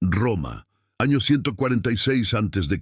Roma, año 146 a.C.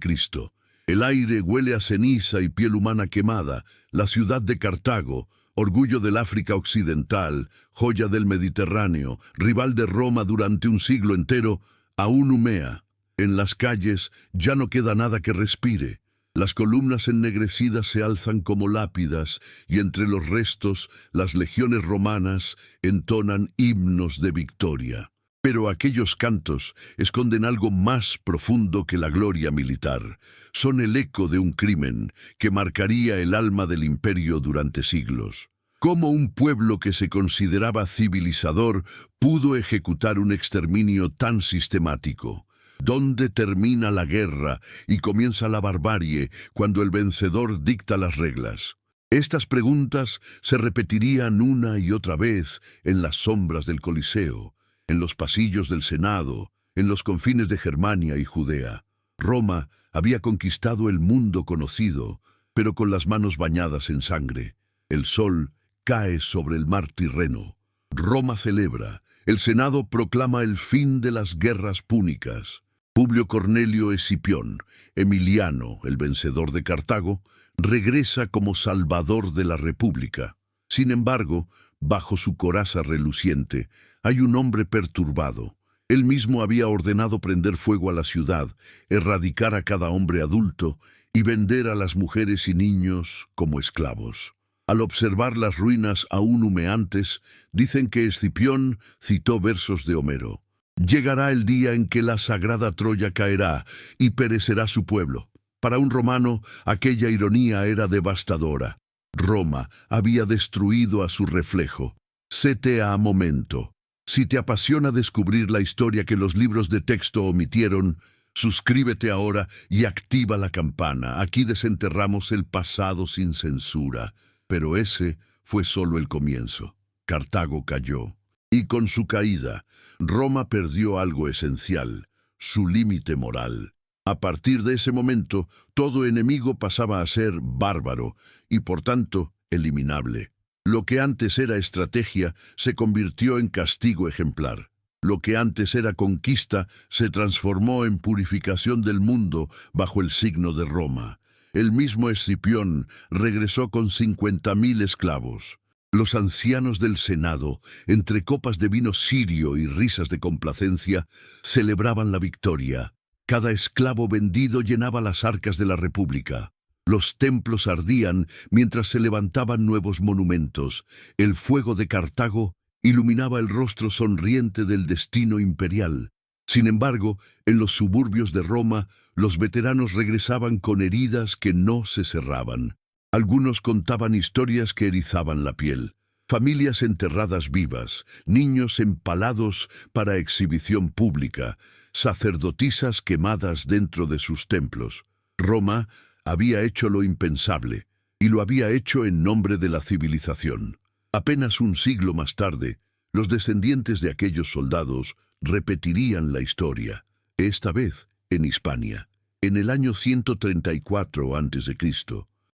El aire huele a ceniza y piel humana quemada. La ciudad de Cartago, orgullo del África Occidental, joya del Mediterráneo, rival de Roma durante un siglo entero, aún humea. En las calles ya no queda nada que respire. Las columnas ennegrecidas se alzan como lápidas y entre los restos las legiones romanas entonan himnos de victoria. Pero aquellos cantos esconden algo más profundo que la gloria militar. Son el eco de un crimen que marcaría el alma del imperio durante siglos. ¿Cómo un pueblo que se consideraba civilizador pudo ejecutar un exterminio tan sistemático? ¿Dónde termina la guerra y comienza la barbarie cuando el vencedor dicta las reglas? Estas preguntas se repetirían una y otra vez en las sombras del Coliseo, en los pasillos del Senado, en los confines de Germania y Judea. Roma había conquistado el mundo conocido, pero con las manos bañadas en sangre. El sol cae sobre el mar Tirreno. Roma celebra. El Senado proclama el fin de las guerras púnicas. Publio Cornelio Escipión, Emiliano, el vencedor de Cartago, regresa como salvador de la República. Sin embargo, bajo su coraza reluciente, hay un hombre perturbado. Él mismo había ordenado prender fuego a la ciudad, erradicar a cada hombre adulto y vender a las mujeres y niños como esclavos. Al observar las ruinas aún humeantes, dicen que Escipión citó versos de Homero. Llegará el día en que la sagrada Troya caerá y perecerá su pueblo. Para un romano, aquella ironía era devastadora. Roma había destruido a su reflejo. Séte a momento. Si te apasiona descubrir la historia que los libros de texto omitieron, suscríbete ahora y activa la campana. Aquí desenterramos el pasado sin censura. Pero ese fue solo el comienzo. Cartago cayó. Y con su caída, Roma perdió algo esencial, su límite moral. A partir de ese momento, todo enemigo pasaba a ser bárbaro y, por tanto, eliminable. Lo que antes era estrategia se convirtió en castigo ejemplar. Lo que antes era conquista se transformó en purificación del mundo bajo el signo de Roma. El mismo Escipión regresó con 50.000 esclavos. Los ancianos del Senado, entre copas de vino sirio y risas de complacencia, celebraban la victoria. Cada esclavo vendido llenaba las arcas de la República. Los templos ardían mientras se levantaban nuevos monumentos. El fuego de Cartago iluminaba el rostro sonriente del destino imperial. Sin embargo, en los suburbios de Roma, los veteranos regresaban con heridas que no se cerraban. Algunos contaban historias que erizaban la piel. Familias enterradas vivas, niños empalados para exhibición pública, sacerdotisas quemadas dentro de sus templos. Roma había hecho lo impensable, y lo había hecho en nombre de la civilización. Apenas un siglo más tarde, los descendientes de aquellos soldados repetirían la historia, esta vez en Hispania. En el año 134 a.C.,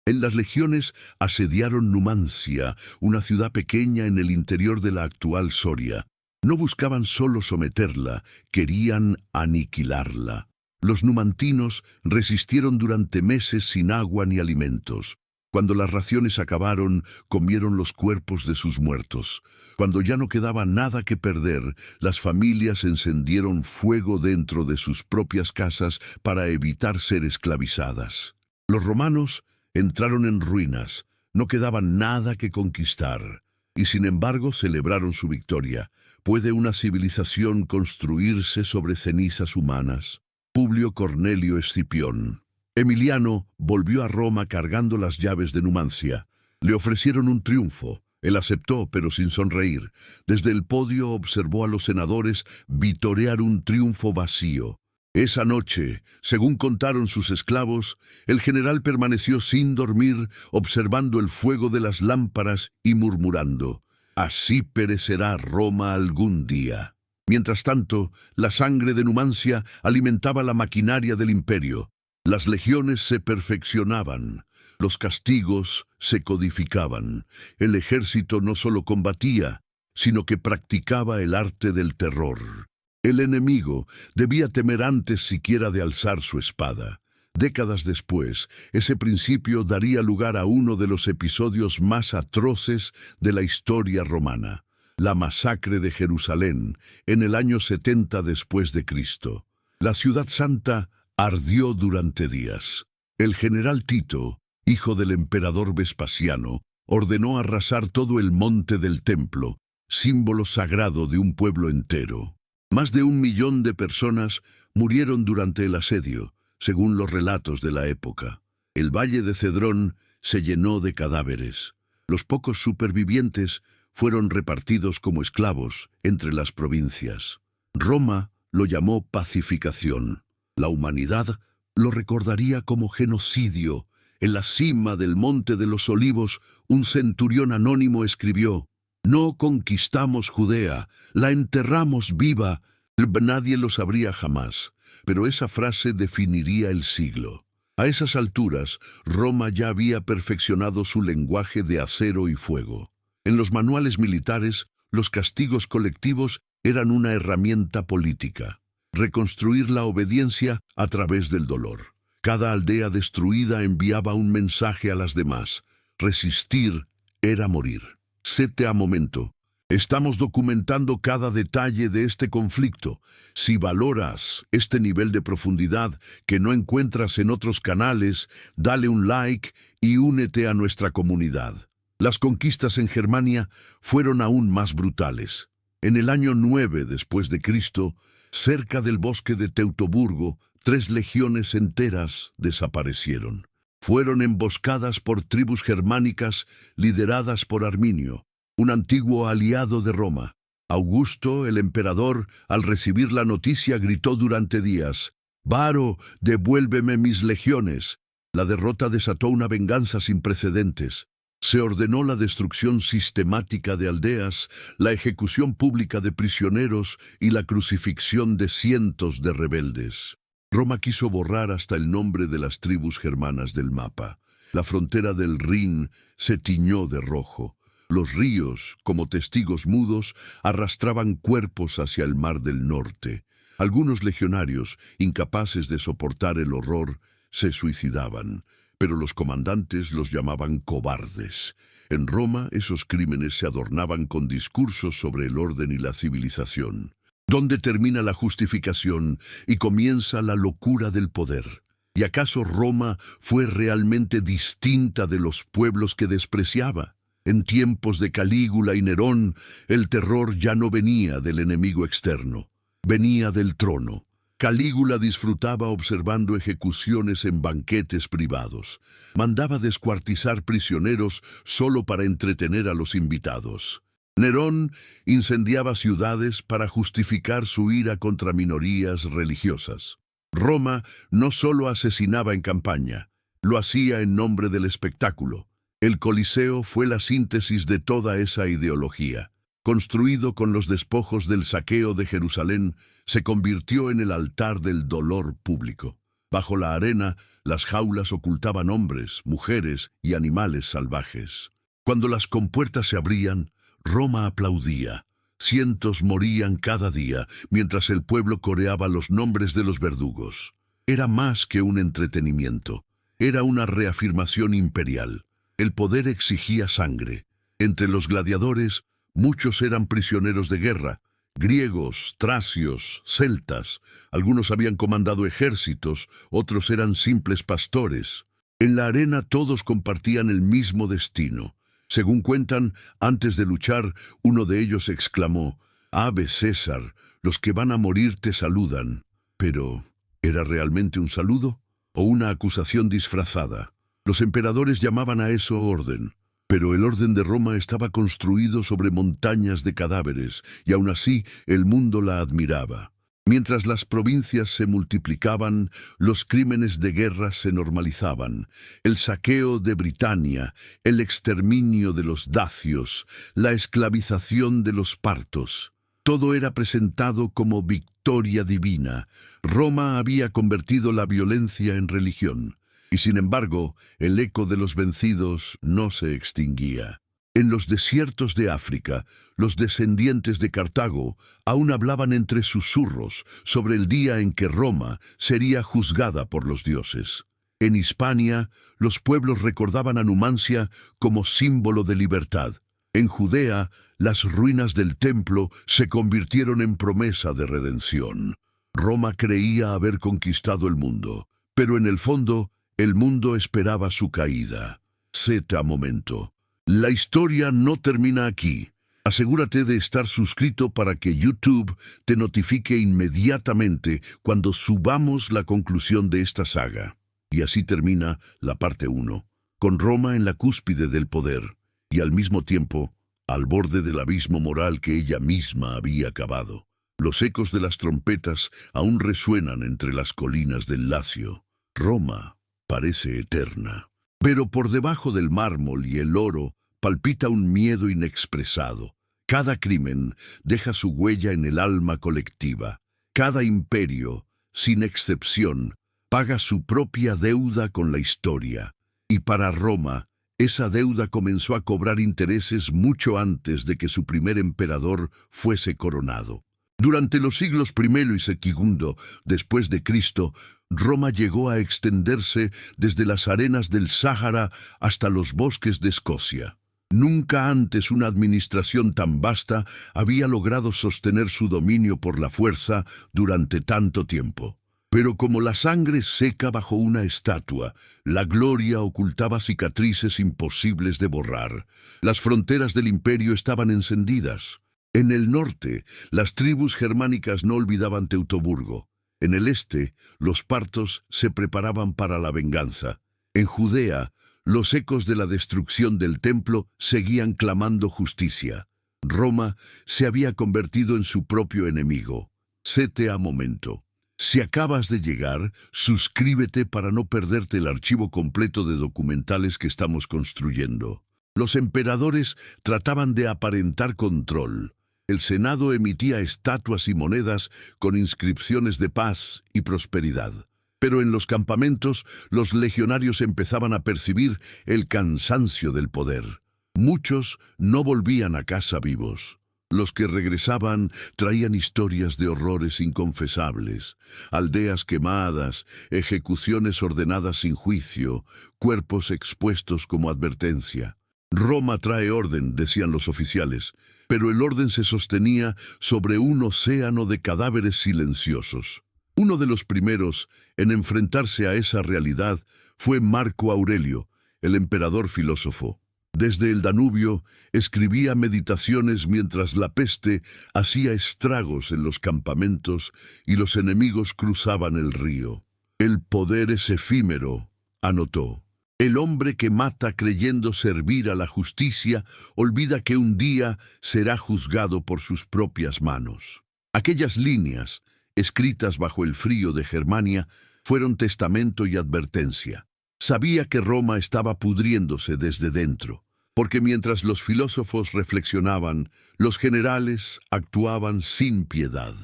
en las legiones asediaron Numancia, una ciudad pequeña en el interior de la actual Soria. No buscaban solo someterla, querían aniquilarla. Los numantinos resistieron durante meses sin agua ni alimentos. Cuando las raciones acabaron, comieron los cuerpos de sus muertos. Cuando ya no quedaba nada que perder, las familias encendieron fuego dentro de sus propias casas para evitar ser esclavizadas. Los romanos entraron en ruinas, no quedaba nada que conquistar, y sin embargo celebraron su victoria. ¿Puede una civilización construirse sobre cenizas humanas? Publio Cornelio Escipión. Emiliano volvió a Roma cargando las llaves de Numancia. Le ofrecieron un triunfo. Él aceptó, pero sin sonreír. Desde el podio observó a los senadores vitorear un triunfo vacío. Esa noche, según contaron sus esclavos, el general permaneció sin dormir, observando el fuego de las lámparas y murmurando: «Así perecerá Roma algún día». Mientras tanto, la sangre de Numancia alimentaba la maquinaria del imperio. Las legiones se perfeccionaban, los castigos se codificaban. El ejército no solo combatía, sino que practicaba el arte del terror. El enemigo debía temer antes siquiera de alzar su espada. Décadas después, ese principio daría lugar a uno de los episodios más atroces de la historia romana, la masacre de Jerusalén en el año 70 después de Cristo. La ciudad santa ardió durante días. El general Tito, hijo del emperador Vespasiano, ordenó arrasar todo el monte del templo, símbolo sagrado de un pueblo entero. Más de 1 millón de personas murieron durante el asedio, según los relatos de la época. El valle de Cedrón se llenó de cadáveres. Los pocos supervivientes fueron repartidos como esclavos entre las provincias. Roma lo llamó pacificación. La humanidad lo recordaría como genocidio. En la cima del Monte de los Olivos, un centurión anónimo escribió: «No conquistamos Judea, la enterramos viva». Nadie lo sabría jamás, pero esa frase definiría el siglo. A esas alturas, Roma ya había perfeccionado su lenguaje de acero y fuego. En los manuales militares, los castigos colectivos eran una herramienta política. Reconstruir la obediencia a través del dolor. Cada aldea destruida enviaba un mensaje a las demás. Resistir era morir. Sete a momento. Estamos documentando cada detalle de este conflicto. Si valoras este nivel de profundidad que no encuentras en otros canales, dale un like y únete a nuestra comunidad. Las conquistas en Germania fueron aún más brutales. En el año 9 después de Cristo, cerca del bosque de Teutoburgo, 3 legiones enteras desaparecieron. Fueron emboscadas por tribus germánicas lideradas por Arminio, un antiguo aliado de Roma. Augusto, el emperador, al recibir la noticia, gritó durante días: «Varo, devuélveme mis legiones». La derrota desató una venganza sin precedentes. Se ordenó la destrucción sistemática de aldeas, la ejecución pública de prisioneros y la crucifixión de cientos de rebeldes. Roma quiso borrar hasta el nombre de las tribus germanas del mapa. La frontera del Rin se tiñó de rojo. Los ríos, como testigos mudos, arrastraban cuerpos hacia el mar del norte. Algunos legionarios, incapaces de soportar el horror, se suicidaban, pero los comandantes los llamaban cobardes. En Roma, esos crímenes se adornaban con discursos sobre el orden y la civilización. ¿Dónde termina la justificación y comienza la locura del poder? ¿Y acaso Roma fue realmente distinta de los pueblos que despreciaba? En tiempos de Calígula y Nerón, el terror ya no venía del enemigo externo, venía del trono. Calígula disfrutaba observando ejecuciones en banquetes privados. Mandaba descuartizar prisioneros solo para entretener a los invitados. Nerón incendiaba ciudades para justificar su ira contra minorías religiosas. Roma no solo asesinaba en campaña, lo hacía en nombre del espectáculo. El Coliseo fue la síntesis de toda esa ideología. Construido con los despojos del saqueo de Jerusalén, se convirtió en el altar del dolor público. Bajo la arena, las jaulas ocultaban hombres, mujeres y animales salvajes. Cuando las compuertas se abrían, Roma aplaudía. Cientos morían cada día, mientras el pueblo coreaba los nombres de los verdugos. Era más que un entretenimiento. Era una reafirmación imperial. El poder exigía sangre. Entre los gladiadores, muchos eran prisioneros de guerra. Griegos, tracios, celtas. Algunos habían comandado ejércitos, otros eran simples pastores. En la arena todos compartían el mismo destino. Según cuentan, antes de luchar, uno de ellos exclamó: «Ave César, los que van a morir te saludan». Pero, ¿era realmente un saludo o una acusación disfrazada? Los emperadores llamaban a eso orden, pero el orden de Roma estaba construido sobre montañas de cadáveres, y aún así el mundo la admiraba. Mientras las provincias se multiplicaban, los crímenes de guerra se normalizaban. El saqueo de Britania, el exterminio de los dacios, la esclavización de los partos. Todo era presentado como victoria divina. Roma había convertido la violencia en religión. Y sin embargo, el eco de los vencidos no se extinguía. En los desiertos de África, los descendientes de Cartago aún hablaban entre susurros sobre el día en que Roma sería juzgada por los dioses. En Hispania, los pueblos recordaban a Numancia como símbolo de libertad. En Judea, las ruinas del templo se convirtieron en promesa de redención. Roma creía haber conquistado el mundo, pero en el fondo, el mundo esperaba su caída. Zeta momento. La historia no termina aquí. Asegúrate de estar suscrito para que YouTube te notifique inmediatamente cuando subamos la conclusión de esta saga. Y así termina la parte 1, con Roma en la cúspide del poder y al mismo tiempo al borde del abismo moral que ella misma había cavado. Los ecos de las trompetas aún resuenan entre las colinas del Lacio. Roma parece eterna. Pero por debajo del mármol y el oro palpita un miedo inexpresado. Cada crimen deja su huella en el alma colectiva. Cada imperio, sin excepción, paga su propia deuda con la historia. Y para Roma, esa deuda comenzó a cobrar intereses mucho antes de que su primer emperador fuese coronado. Durante los siglos I y II después de Cristo, Roma llegó a extenderse desde las arenas del Sáhara hasta los bosques de Escocia. Nunca antes una administración tan vasta había logrado sostener su dominio por la fuerza durante tanto tiempo. Pero como la sangre seca bajo una estatua, la gloria ocultaba cicatrices imposibles de borrar. Las fronteras del imperio estaban encendidas. En el norte, las tribus germánicas no olvidaban Teutoburgo. En el este, los partos se preparaban para la venganza. En Judea, los ecos de la destrucción del templo seguían clamando justicia. Roma se había convertido en su propio enemigo. Séte a momento. Si acabas de llegar, suscríbete para no perderte el archivo completo de documentales que estamos construyendo. Los emperadores trataban de aparentar control. El Senado emitía estatuas y monedas con inscripciones de paz y prosperidad. Pero en los campamentos, los legionarios empezaban a percibir el cansancio del poder. Muchos no volvían a casa vivos. Los que regresaban traían historias de horrores inconfesables, aldeas quemadas, ejecuciones ordenadas sin juicio, cuerpos expuestos como advertencia. Roma trae orden, decían los oficiales, pero el orden se sostenía sobre un océano de cadáveres silenciosos. Uno de los primeros en enfrentarse a esa realidad fue Marco Aurelio, el emperador filósofo. Desde el Danubio escribía meditaciones mientras la peste hacía estragos en los campamentos y los enemigos cruzaban el río. El poder es efímero, anotó. El hombre que mata creyendo servir a la justicia olvida que un día será juzgado por sus propias manos. Aquellas líneas, escritas bajo el frío de Germania, fueron testamento y advertencia. Sabía que Roma estaba pudriéndose desde dentro, porque mientras los filósofos reflexionaban, los generales actuaban sin piedad.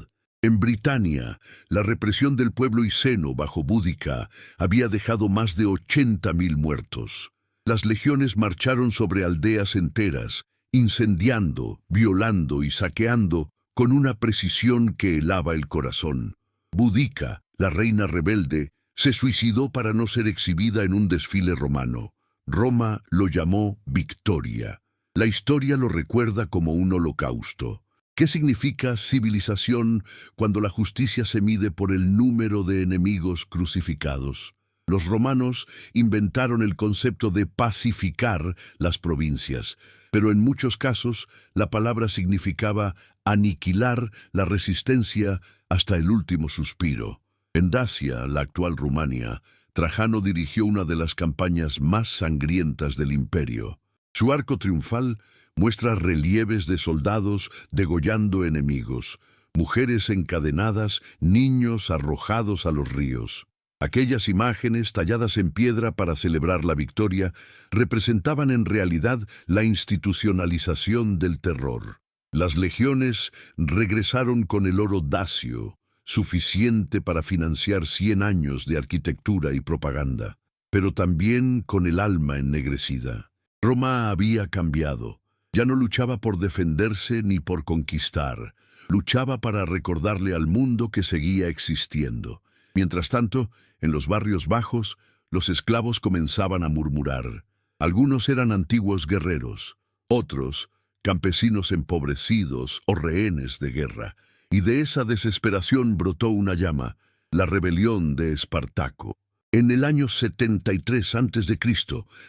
En Britania, la represión del pueblo iseno bajo Búdica había dejado más de 80.000 muertos. Las legiones marcharon sobre aldeas enteras, incendiando, violando y saqueando con una precisión que helaba el corazón. Búdica, la reina rebelde, se suicidó para no ser exhibida en un desfile romano. Roma lo llamó Victoria. La historia lo recuerda como un holocausto. ¿Qué significa civilización cuando la justicia se mide por el número de enemigos crucificados? Los romanos inventaron el concepto de pacificar las provincias, pero en muchos casos la palabra significaba aniquilar la resistencia hasta el último suspiro. En Dacia, la actual Rumania, Trajano dirigió una de las campañas más sangrientas del imperio. Su arco triunfal muestra relieves de soldados degollando enemigos, mujeres encadenadas, niños arrojados a los ríos. Aquellas imágenes, talladas en piedra para celebrar la victoria, representaban en realidad la institucionalización del terror. Las legiones regresaron con el oro dacio, suficiente para financiar 100 años de arquitectura y propaganda, pero también con el alma ennegrecida. Roma había cambiado. Ya no luchaba por defenderse ni por conquistar. Luchaba para recordarle al mundo que seguía existiendo. Mientras tanto, en los barrios bajos, los esclavos comenzaban a murmurar. Algunos eran antiguos guerreros, otros, campesinos empobrecidos o rehenes de guerra. Y de esa desesperación brotó una llama, la rebelión de Espartaco. En el año 73 a.C.,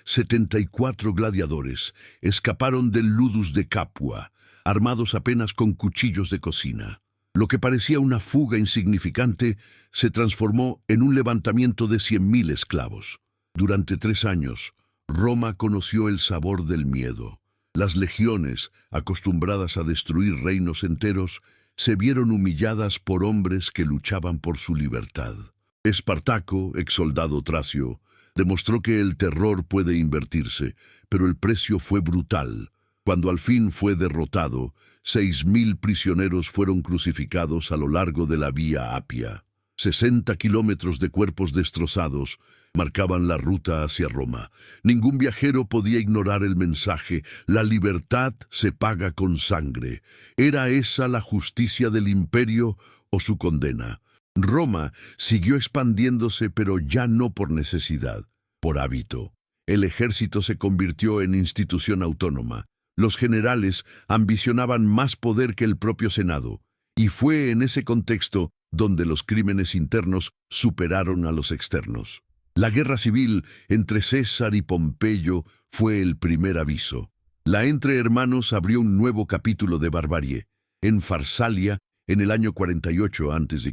74 gladiadores escaparon del Ludus de Capua, armados apenas con cuchillos de cocina. Lo que parecía una fuga insignificante se transformó en un levantamiento de 100.000 esclavos. Durante 3 años, Roma conoció el sabor del miedo. Las legiones, acostumbradas a destruir reinos enteros, se vieron humilladas por hombres que luchaban por su libertad. Espartaco, exsoldado tracio, demostró que el terror puede invertirse, pero el precio fue brutal. Cuando al fin fue derrotado, 6.000 prisioneros fueron crucificados a lo largo de la Vía Apia. 60 kilómetros de cuerpos destrozados marcaban la ruta hacia Roma. Ningún viajero podía ignorar el mensaje: la libertad se paga con sangre. ¿Era esa la justicia del imperio o su condena? Roma siguió expandiéndose, pero ya no por necesidad, por hábito. El ejército se convirtió en institución autónoma. Los generales ambicionaban más poder que el propio Senado, y fue en ese contexto donde los crímenes internos superaron a los externos. La guerra civil entre César y Pompeyo fue el primer aviso. La entre hermanos abrió un nuevo capítulo de barbarie. En Farsalia, en el año 48 a.C.,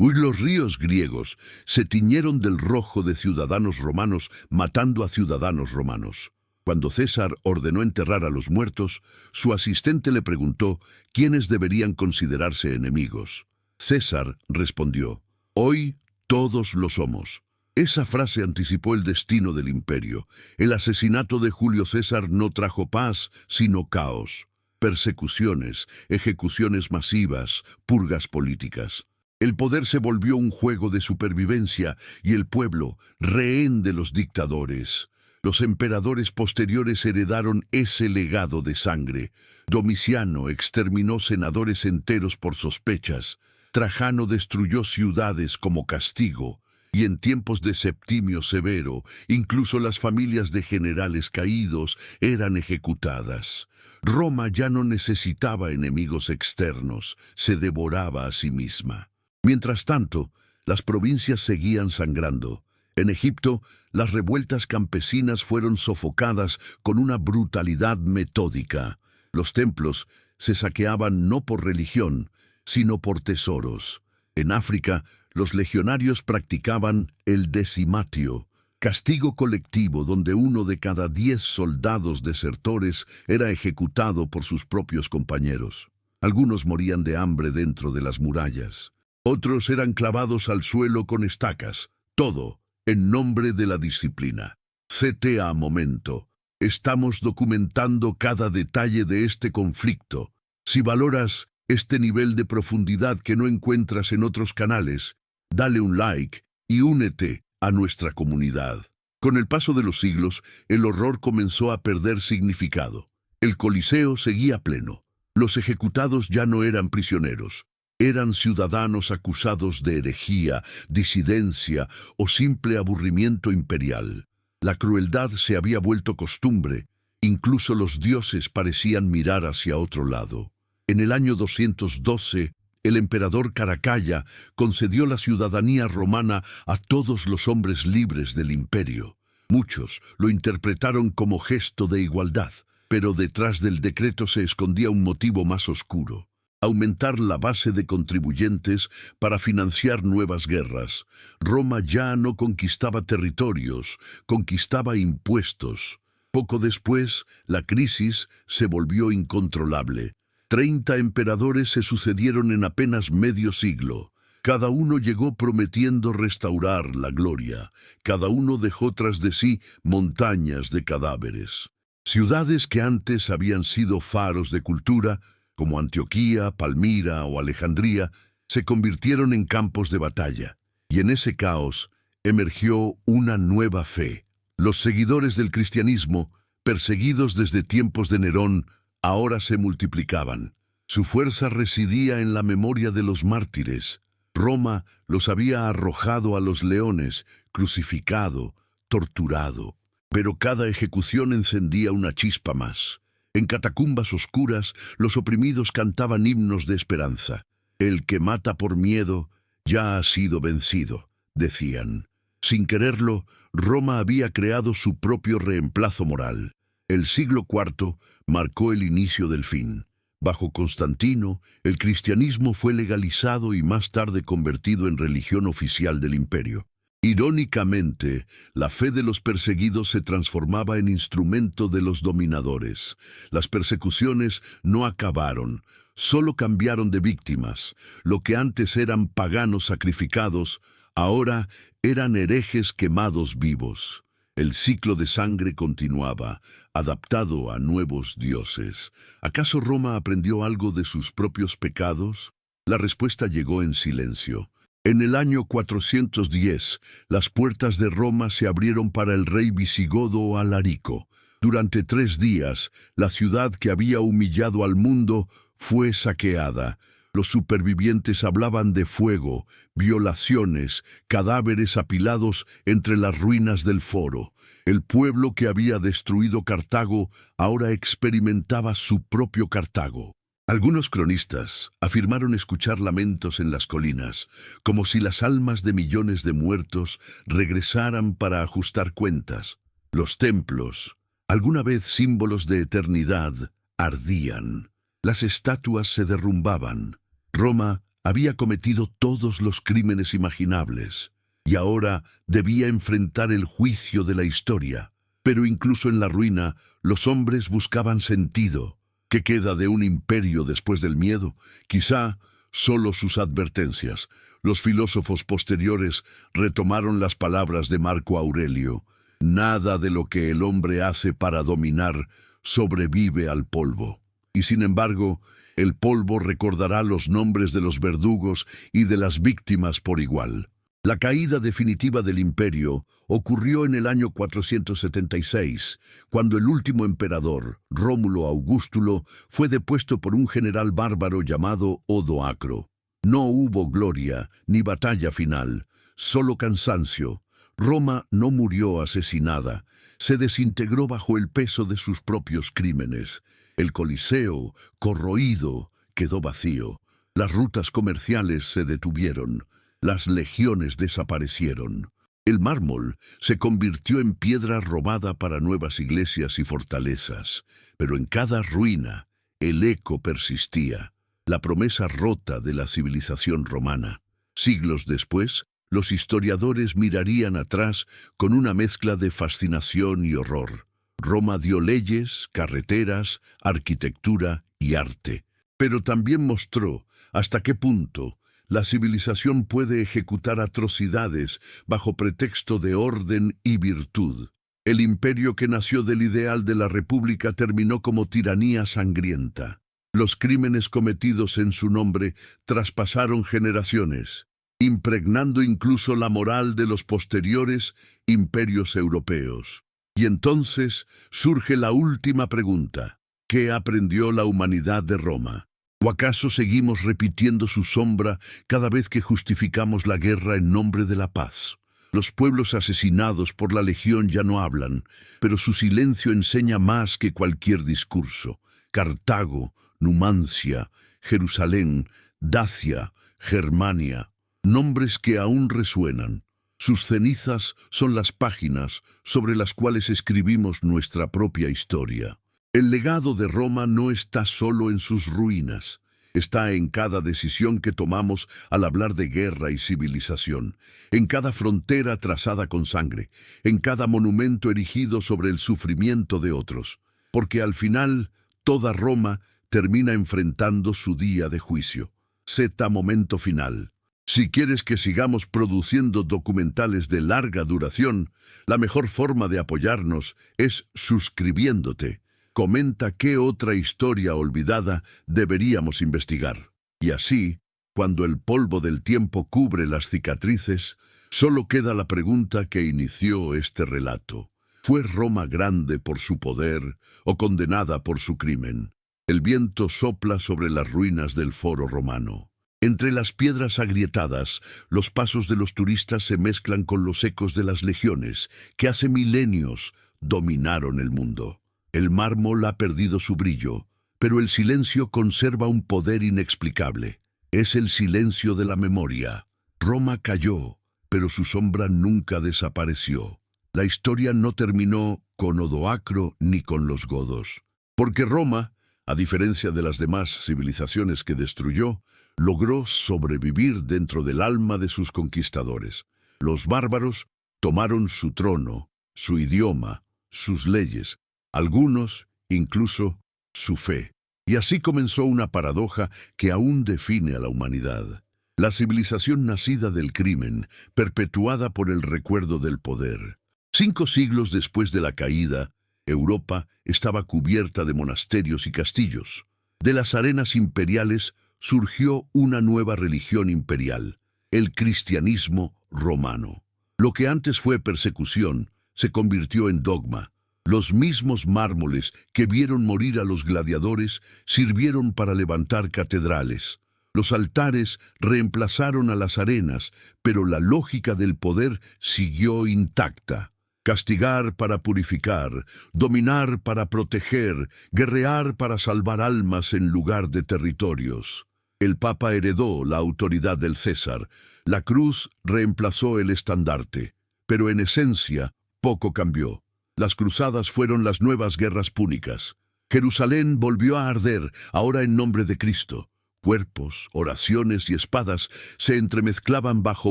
los ríos griegos se tiñeron del rojo de ciudadanos romanos matando a ciudadanos romanos. Cuando César ordenó enterrar a los muertos, su asistente le preguntó quiénes deberían considerarse enemigos. César respondió: «Hoy todos lo somos». Esa frase anticipó el destino del imperio. El asesinato de Julio César no trajo paz, sino caos. Persecuciones, ejecuciones masivas, purgas políticas. El poder se volvió un juego de supervivencia y el pueblo, rehén de los dictadores. Los emperadores posteriores heredaron ese legado de sangre. Domiciano exterminó senadores enteros por sospechas. Trajano destruyó ciudades como castigo. Y en tiempos de Septimio Severo, incluso las familias de generales caídos eran ejecutadas. Roma ya no necesitaba enemigos externos, se devoraba a sí misma. Mientras tanto, las provincias seguían sangrando. En Egipto, las revueltas campesinas fueron sofocadas con una brutalidad metódica. Los templos se saqueaban no por religión, sino por tesoros. En África, los legionarios practicaban el decimatio, castigo colectivo donde 1 de cada 10 soldados desertores era ejecutado por sus propios compañeros. Algunos morían de hambre dentro de las murallas. Otros eran clavados al suelo con estacas. Todo en nombre de la disciplina. CTA Momento. Estamos documentando cada detalle de este conflicto. Si valoras este nivel de profundidad que no encuentras en otros canales, dale un like y únete a nuestra comunidad. Con el paso de los siglos, el horror comenzó a perder significado. El Coliseo seguía pleno. Los ejecutados ya no eran prisioneros. Eran ciudadanos acusados de herejía, disidencia o simple aburrimiento imperial. La crueldad se había vuelto costumbre. Incluso los dioses parecían mirar hacia otro lado. En el año 212, el emperador Caracalla concedió la ciudadanía romana a todos los hombres libres del imperio. Muchos lo interpretaron como gesto de igualdad, pero detrás del decreto se escondía un motivo más oscuro: aumentar la base de contribuyentes para financiar nuevas guerras. Roma ya no conquistaba territorios, conquistaba impuestos. Poco después, la crisis se volvió incontrolable. 30 emperadores se sucedieron en apenas medio siglo. Cada uno llegó prometiendo restaurar la gloria. Cada uno dejó tras de sí montañas de cadáveres. Ciudades que antes habían sido faros de cultura, como Antioquía, Palmira o Alejandría, se convirtieron en campos de batalla. Y en ese caos emergió una nueva fe. Los seguidores del cristianismo perseguidos desde tiempos de Nerón, ahora se multiplicaban. Su fuerza residía en la memoria de los mártires. Roma los había arrojado a los leones, crucificado, torturado. Pero cada ejecución encendía una chispa más. En catacumbas oscuras, los oprimidos cantaban himnos de esperanza. El que mata por miedo ya ha sido vencido, decían. Sin quererlo, Roma había creado su propio reemplazo moral. El siglo IV marcó el inicio del fin. Bajo Constantino, el cristianismo fue legalizado y más tarde convertido en religión oficial del imperio. Irónicamente, la fe de los perseguidos se transformaba en instrumento de los dominadores. Las persecuciones no acabaron, solo cambiaron de víctimas. Lo que antes eran paganos sacrificados, ahora eran herejes quemados vivos. El ciclo de sangre continuaba, adaptado a nuevos dioses. ¿Acaso Roma aprendió algo de sus propios pecados? La respuesta llegó en silencio. En el año 410, las puertas de Roma se abrieron para el rey visigodo Alarico. Durante 3 días, la ciudad que había humillado al mundo fue saqueada. Los supervivientes hablaban de fuego, violaciones, cadáveres apilados entre las ruinas del foro. El pueblo que había destruido Cartago ahora experimentaba su propio Cartago. Algunos cronistas afirmaron escuchar lamentos en las colinas, como si las almas de millones de muertos regresaran para ajustar cuentas. Los templos, alguna vez símbolos de eternidad, ardían. Las estatuas se derrumbaban. Roma había cometido todos los crímenes imaginables y ahora debía enfrentar el juicio de la historia. Pero incluso en la ruina, los hombres buscaban sentido. ¿Qué queda de un imperio después del miedo? Quizá solo sus advertencias. Los filósofos posteriores retomaron las palabras de Marco Aurelio. Nada de lo que el hombre hace para dominar sobrevive al polvo. Y sin embargo, el polvo recordará los nombres de los verdugos y de las víctimas por igual. La caída definitiva del imperio ocurrió en el año 476, cuando el último emperador, Rómulo Augustulo, fue depuesto por un general bárbaro llamado Odoacro. No hubo gloria ni batalla final, solo cansancio. Roma no murió asesinada, se desintegró bajo el peso de sus propios crímenes. El Coliseo, corroído, quedó vacío. Las rutas comerciales se detuvieron. Las legiones desaparecieron. El mármol se convirtió en piedra robada para nuevas iglesias y fortalezas. Pero en cada ruina, el eco persistía, la promesa rota de la civilización romana. Siglos después, los historiadores mirarían atrás con una mezcla de fascinación y horror. Roma dio leyes, carreteras, arquitectura y arte, pero también mostró hasta qué punto la civilización puede ejecutar atrocidades bajo pretexto de orden y virtud. El imperio que nació del ideal de la república terminó como tiranía sangrienta. Los crímenes cometidos en su nombre traspasaron generaciones, impregnando incluso la moral de los posteriores imperios europeos. Y entonces surge la última pregunta: ¿qué aprendió la humanidad de Roma? ¿O acaso seguimos repitiendo su sombra cada vez que justificamos la guerra en nombre de la paz? Los pueblos asesinados por la legión ya no hablan, pero su silencio enseña más que cualquier discurso. Cartago, Numancia, Jerusalén, Dacia, Germania, nombres que aún resuenan. Sus cenizas son las páginas sobre las cuales escribimos nuestra propia historia. El legado de Roma no está solo en sus ruinas, está en cada decisión que tomamos al hablar de guerra y civilización, en cada frontera trazada con sangre, en cada monumento erigido sobre el sufrimiento de otros, porque al final toda Roma termina enfrentando su día de juicio. Z momento final. Si quieres que sigamos produciendo documentales de larga duración, la mejor forma de apoyarnos es suscribiéndote. Comenta qué otra historia olvidada deberíamos investigar. Y así, cuando el polvo del tiempo cubre las cicatrices, solo queda la pregunta que inició este relato. ¿Fue Roma grande por su poder o condenada por su crimen? El viento sopla sobre las ruinas del foro romano. Entre las piedras agrietadas, los pasos de los turistas se mezclan con los ecos de las legiones que hace milenios dominaron el mundo. El mármol ha perdido su brillo, pero el silencio conserva un poder inexplicable. Es el silencio de la memoria. Roma cayó, pero su sombra nunca desapareció. La historia no terminó con Odoacro ni con los godos, porque Roma, a diferencia de las demás civilizaciones que destruyó, logró sobrevivir dentro del alma de sus conquistadores. Los bárbaros tomaron su trono, su idioma, sus leyes, algunos incluso su fe. Y así comenzó una paradoja que aún define a la humanidad. La civilización nacida del crimen, perpetuada por el recuerdo del poder. 5 siglos después de la caída, Europa estaba cubierta de monasterios y castillos. De las arenas imperiales surgió una nueva religión imperial, el cristianismo romano. Lo que antes fue persecución se convirtió en dogma. Los mismos mármoles que vieron morir a los gladiadores sirvieron para levantar catedrales. Los altares reemplazaron a las arenas, pero la lógica del poder siguió intacta. Castigar para purificar, dominar para proteger, guerrear para salvar almas en lugar de territorios. El Papa heredó la autoridad del César. La cruz reemplazó el estandarte, pero en esencia poco cambió. Las cruzadas fueron las nuevas guerras púnicas. Jerusalén volvió a arder, ahora en nombre de Cristo. Cuerpos, oraciones y espadas se entremezclaban bajo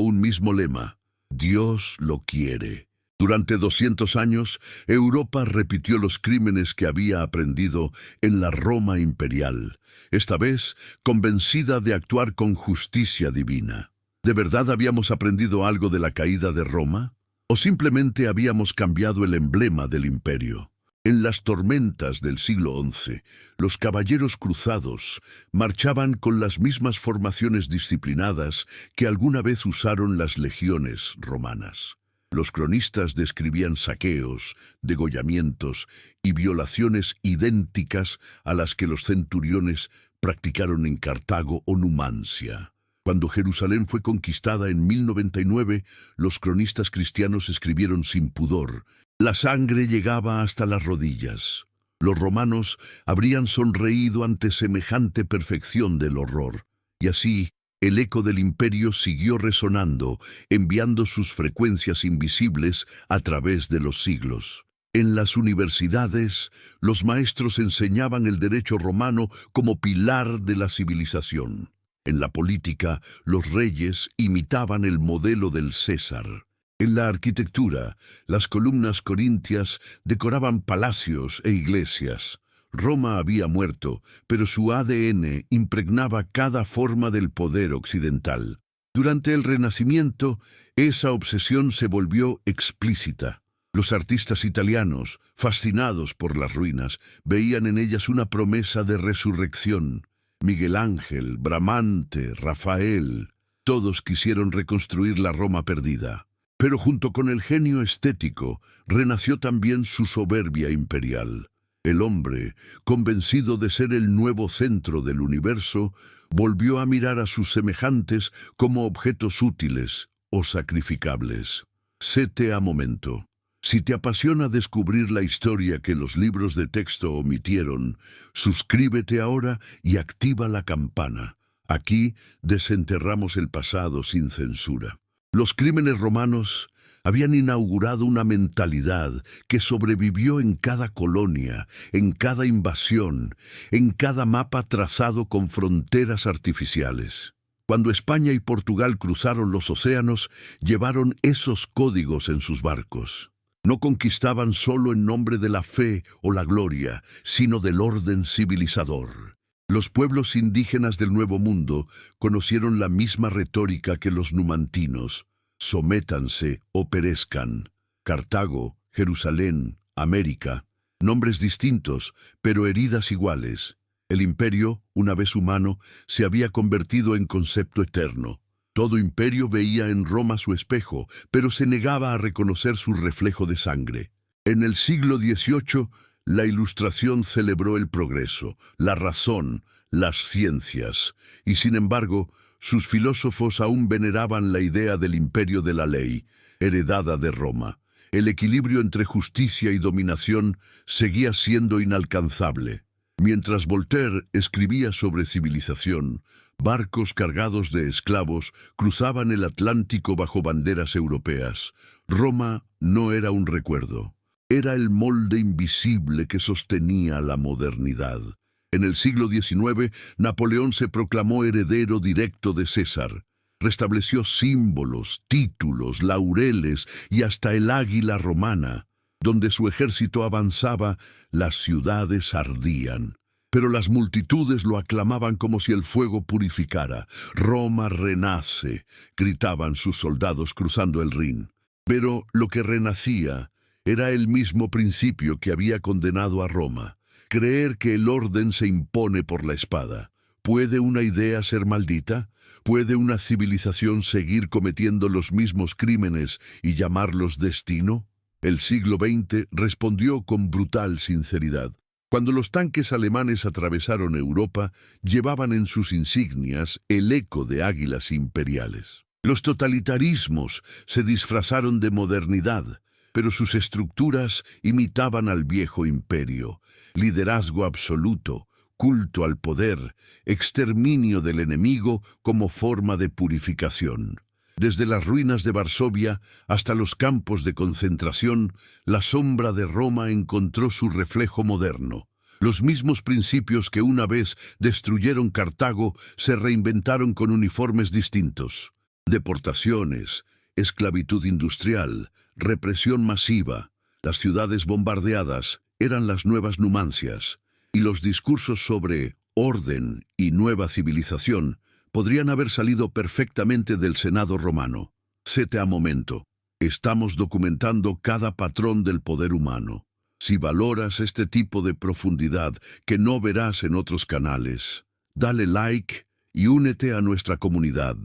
un mismo lema: Dios lo quiere. Durante 200 años, Europa repitió los crímenes que había aprendido en la Roma imperial, esta vez convencida de actuar con justicia divina. ¿De verdad habíamos aprendido algo de la caída de Roma? ¿O simplemente habíamos cambiado el emblema del imperio? En las tormentas del siglo XI, los caballeros cruzados marchaban con las mismas formaciones disciplinadas que alguna vez usaron las legiones romanas. Los cronistas describían saqueos, degollamientos y violaciones idénticas a las que los centuriones practicaron en Cartago o Numancia. Cuando Jerusalén fue conquistada en 1099, los cronistas cristianos escribieron sin pudor: la sangre llegaba hasta las rodillas. Los romanos habrían sonreído ante semejante perfección del horror. Y así, el eco del imperio siguió resonando, enviando sus frecuencias invisibles a través de los siglos. En las universidades, los maestros enseñaban el derecho romano como pilar de la civilización. En la política, los reyes imitaban el modelo del César. En la arquitectura, las columnas corintias decoraban palacios e iglesias. Roma había muerto, pero su ADN impregnaba cada forma del poder occidental. Durante el Renacimiento, esa obsesión se volvió explícita. Los artistas italianos, fascinados por las ruinas, veían en ellas una promesa de resurrección. Miguel Ángel, Bramante, Rafael, todos quisieron reconstruir la Roma perdida. Pero junto con el genio estético, renació también su soberbia imperial. El hombre, convencido de ser el nuevo centro del universo, volvió a mirar a sus semejantes como objetos útiles o sacrificables. Séte a momento. Si te apasiona descubrir la historia que los libros de texto omitieron, suscríbete ahora y activa la campana. Aquí desenterramos el pasado sin censura. Los crímenes romanos habían inaugurado una mentalidad que sobrevivió en cada colonia, en cada invasión, en cada mapa trazado con fronteras artificiales. Cuando España y Portugal cruzaron los océanos, llevaron esos códigos en sus barcos. No conquistaban solo en nombre de la fe o la gloria, sino del orden civilizador. Los pueblos indígenas del Nuevo Mundo conocieron la misma retórica que los numantinos: sométanse o perezcan. Cartago, Jerusalén, América, nombres distintos, pero heridas iguales. El imperio, una vez humano, se había convertido en concepto eterno. Todo imperio veía en Roma su espejo, pero se negaba a reconocer su reflejo de sangre. En el siglo XVIII, la Ilustración celebró el progreso, la razón, las ciencias, y sin embargo, sus filósofos aún veneraban la idea del imperio de la ley, heredada de Roma. El equilibrio entre justicia y dominación seguía siendo inalcanzable. Mientras Voltaire escribía sobre civilización, barcos cargados de esclavos cruzaban el Atlántico bajo banderas europeas. Roma no era un recuerdo. Era el molde invisible que sostenía la modernidad. En el siglo XIX, Napoleón se proclamó heredero directo de César. Restableció símbolos, títulos, laureles y hasta el águila romana. Donde su ejército avanzaba, las ciudades ardían. Pero las multitudes lo aclamaban como si el fuego purificara. «Roma renace», gritaban sus soldados cruzando el Rin. Pero lo que renacía era el mismo principio que había condenado a Roma. Creer que el orden se impone por la espada. ¿Puede una idea ser maldita? ¿Puede una civilización seguir cometiendo los mismos crímenes y llamarlos destino? El siglo XX respondió con brutal sinceridad. Cuando los tanques alemanes atravesaron Europa, llevaban en sus insignias el eco de águilas imperiales. Los totalitarismos se disfrazaron de modernidad, pero sus estructuras imitaban al viejo imperio. Liderazgo absoluto, culto al poder, exterminio del enemigo como forma de purificación. Desde las ruinas de Varsovia hasta los campos de concentración, la sombra de Roma encontró su reflejo moderno. Los mismos principios que una vez destruyeron Cartago se reinventaron con uniformes distintos. Deportaciones, esclavitud industrial, represión masiva, las ciudades bombardeadas eran las nuevas Numancias, y los discursos sobre orden y nueva civilización podrían haber salido perfectamente del Senado romano. Sete a momento. Estamos documentando cada patrón del poder humano. Si valoras este tipo de profundidad que no verás en otros canales, dale like y únete a nuestra comunidad.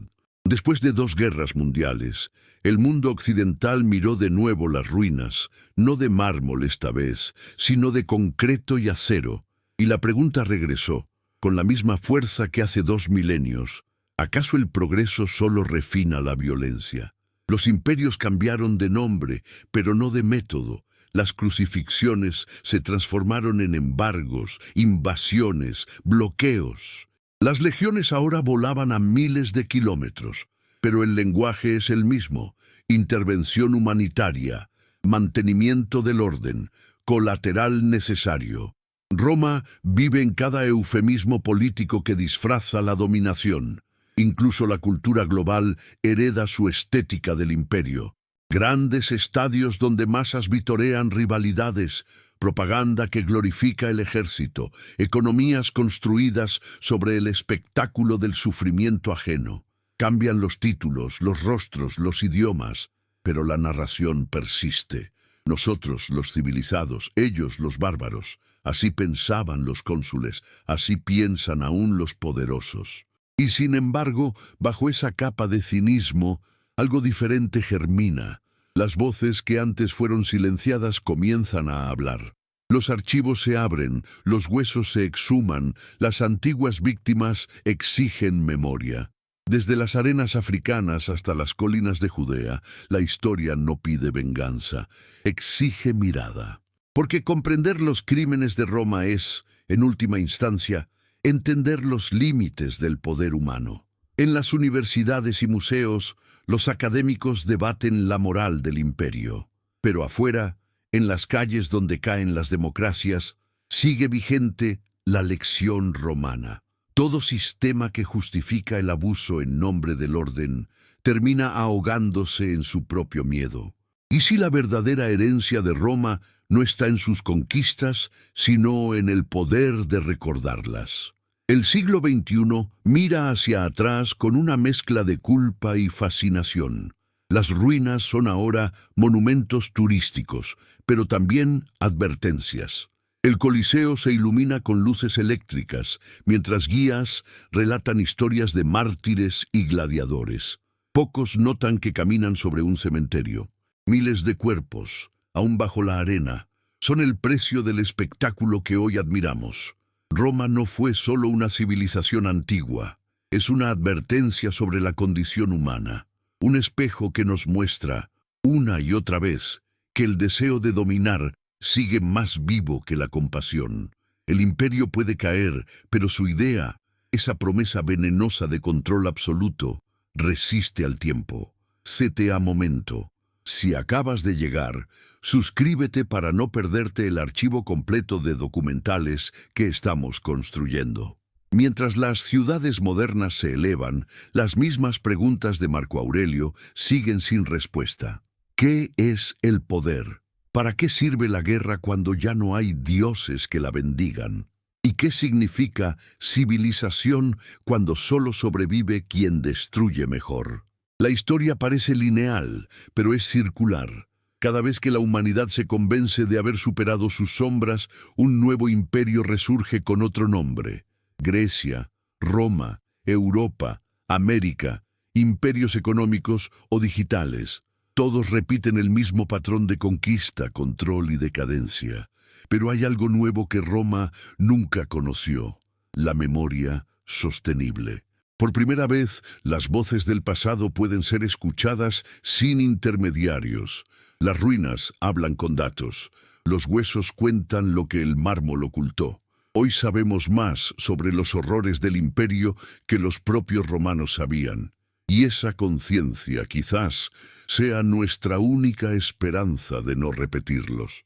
Después de 2 guerras mundiales, el mundo occidental miró de nuevo las ruinas, no de mármol esta vez, sino de concreto y acero, y la pregunta regresó, con la misma fuerza que hace 2 milenios. ¿Acaso el progreso solo refina la violencia? Los imperios cambiaron de nombre, pero no de método. Las crucifixiones se transformaron en embargos, invasiones, bloqueos. Las legiones ahora volaban a miles de kilómetros, pero el lenguaje es el mismo: intervención humanitaria, mantenimiento del orden, colateral necesario. Roma vive en cada eufemismo político que disfraza la dominación. Incluso la cultura global hereda su estética del imperio. Grandes estadios donde masas vitorean rivalidades, propaganda que glorifica el ejército, economías construidas sobre el espectáculo del sufrimiento ajeno. Cambian los títulos, los rostros, los idiomas, pero la narración persiste. Nosotros, los civilizados, ellos, los bárbaros. Así pensaban los cónsules, así piensan aún los poderosos. Y sin embargo, bajo esa capa de cinismo, algo diferente germina. Las voces que antes fueron silenciadas comienzan a hablar. Los archivos se abren, los huesos se exhuman, las antiguas víctimas exigen memoria. Desde las arenas africanas hasta las colinas de Judea, la historia no pide venganza, exige mirada. Porque comprender los crímenes de Roma es, en última instancia, entender los límites del poder humano. En las universidades y museos, los académicos debaten la moral del imperio. Pero afuera, en las calles donde caen las democracias, sigue vigente la lección romana. Todo sistema que justifica el abuso en nombre del orden termina ahogándose en su propio miedo. ¿Y si la verdadera herencia de Roma no está en sus conquistas, sino en el poder de recordarlas? El siglo XXI mira hacia atrás con una mezcla de culpa y fascinación. Las ruinas son ahora monumentos turísticos, pero también advertencias. El Coliseo se ilumina con luces eléctricas, mientras guías relatan historias de mártires y gladiadores. Pocos notan que caminan sobre un cementerio. Miles de cuerpos, aún bajo la arena, son el precio del espectáculo que hoy admiramos. Roma no fue solo una civilización antigua, es una advertencia sobre la condición humana, un espejo que nos muestra, una y otra vez, que el deseo de dominar sigue más vivo que la compasión. El imperio puede caer, pero su idea, esa promesa venenosa de control absoluto, resiste al tiempo. CTA Momento. Si acabas de llegar, suscríbete para no perderte el archivo completo de documentales que estamos construyendo. Mientras las ciudades modernas se elevan, las mismas preguntas de Marco Aurelio siguen sin respuesta. ¿Qué es el poder? ¿Para qué sirve la guerra cuando ya no hay dioses que la bendigan? ¿Y qué significa civilización cuando solo sobrevive quien destruye mejor? La historia parece lineal, pero es circular. Cada vez que la humanidad se convence de haber superado sus sombras, un nuevo imperio resurge con otro nombre. Grecia, Roma, Europa, América, imperios económicos o digitales. Todos repiten el mismo patrón de conquista, control y decadencia. Pero hay algo nuevo que Roma nunca conoció: la memoria sostenible. Por primera vez, las voces del pasado pueden ser escuchadas sin intermediarios. Las ruinas hablan con datos. Los huesos cuentan lo que el mármol ocultó. Hoy sabemos más sobre los horrores del imperio que los propios romanos sabían. Y esa conciencia, quizás, sea nuestra única esperanza de no repetirlos.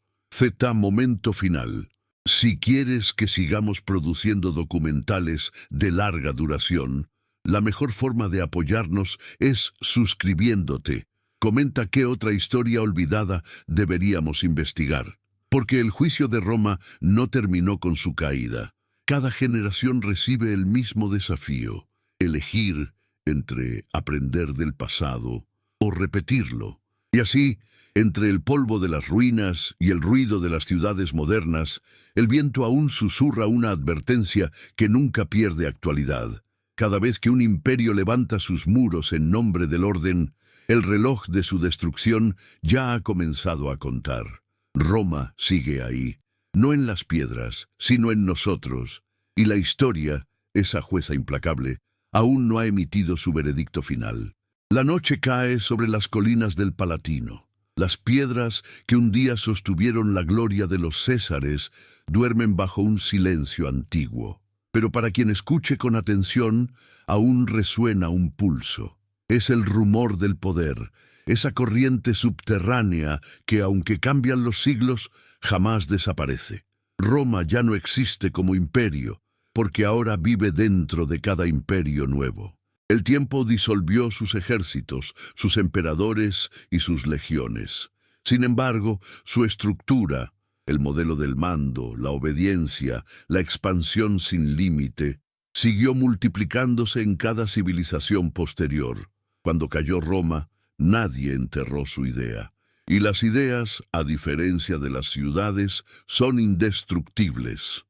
Momento final. Si quieres que sigamos produciendo documentales de larga duración, la mejor forma de apoyarnos es suscribiéndote. Comenta qué otra historia olvidada deberíamos investigar. Porque el juicio de Roma no terminó con su caída. Cada generación recibe el mismo desafío: elegir entre aprender del pasado o repetirlo. Y así, entre el polvo de las ruinas y el ruido de las ciudades modernas, el viento aún susurra una advertencia que nunca pierde actualidad. Cada vez que un imperio levanta sus muros en nombre del orden, el reloj de su destrucción ya ha comenzado a contar. Roma sigue ahí, no en las piedras, sino en nosotros, y la historia, esa jueza implacable, aún no ha emitido su veredicto final. La noche cae sobre las colinas del Palatino. Las piedras que un día sostuvieron la gloria de los Césares duermen bajo un silencio antiguo. Pero para quien escuche con atención, aún resuena un pulso. Es el rumor del poder, esa corriente subterránea que, aunque cambian los siglos, jamás desaparece. Roma ya no existe como imperio, porque ahora vive dentro de cada imperio nuevo. El tiempo disolvió sus ejércitos, sus emperadores y sus legiones. Sin embargo, su estructura, el modelo del mando, la obediencia, la expansión sin límite, siguió multiplicándose en cada civilización posterior. Cuando cayó Roma, nadie enterró su idea. Y las ideas, a diferencia de las ciudades, son indestructibles.